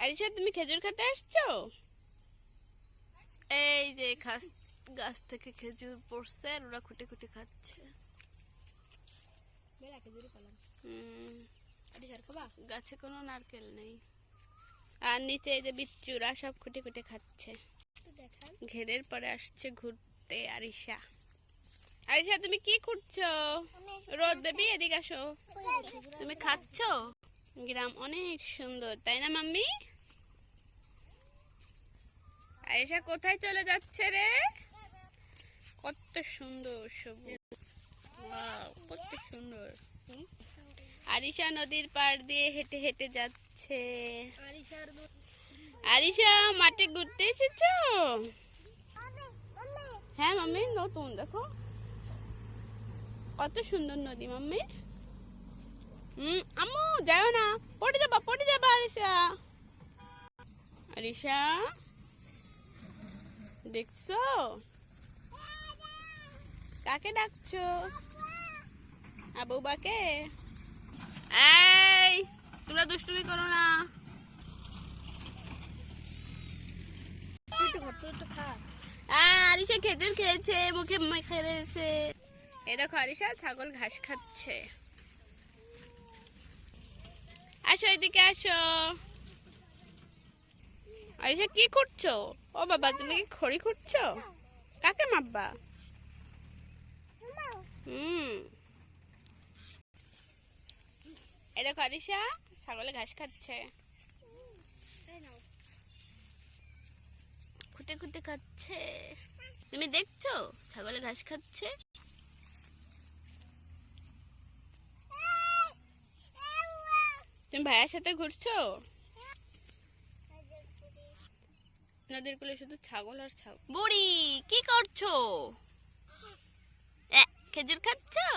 আরিশা, তুমি খেজুর খেতে আসছো? এই যে গাছ থেকে খেজুর পড়ছে আর ওরা খুঁটে খুঁটে খাচ্ছে। গাছে কোনো নারকেল নেই। আর নিচে এই যে বিচ্চুরা সব খুঁটে খুঁটে খাচ্ছে। ঘেরের পরে আসছে ঘুরতে আরিশা। আরিশা, তুমি কি খুঁড়ছো? রোদ দেবি, এদিকে আসো। তুমি খাচ্ছো? গ্রাম অনেক সুন্দর, তাই না মাম্মি? আরিশা কোথায় চলে যাচ্ছে রে? কত সুন্দর সবুজ, কত সুন্দর। আরিশা নদীর পাড় দিয়ে হেঁটে হেঁটে যাচ্ছে। আরিশা, মাঠে ঘুরতে এসেছো? হ্যাঁ মাম্মি, নতুন দেখো কত সুন্দর নদী মাম্মি। আম্মু যাও না, পড়ে যাবা আরিশা। আরিশা, দেখছো কাকে ডাকছো? আবু বাকে। এই, তোমরা দুষ্টুমি করো না। আরিশা খেজুর খেয়েছে, মুখে মেখে রয়েছে। এই দেখো আরিশা, ছাগল ঘাস খাচ্ছে। আসো এদিকে আসো। আরিশা কি করছো? ও বাবা, তুমি কি খড়ি খুঁড়ছো? কাকে মাপবা? এই দেখো আরিশা, ছাগলে ঘাস খাচ্ছে, খুঁটে খুঁটে খাচ্ছে। তুমি দেখছো ছাগলে ঘাস খাচ্ছে? তুমি ভাইয়ের সাথে ঘুরছো? নদীর কূলে শুধু ছাগল আর ছাগল। বুড়ি কি করছো? খেজুর খাচ্ছো?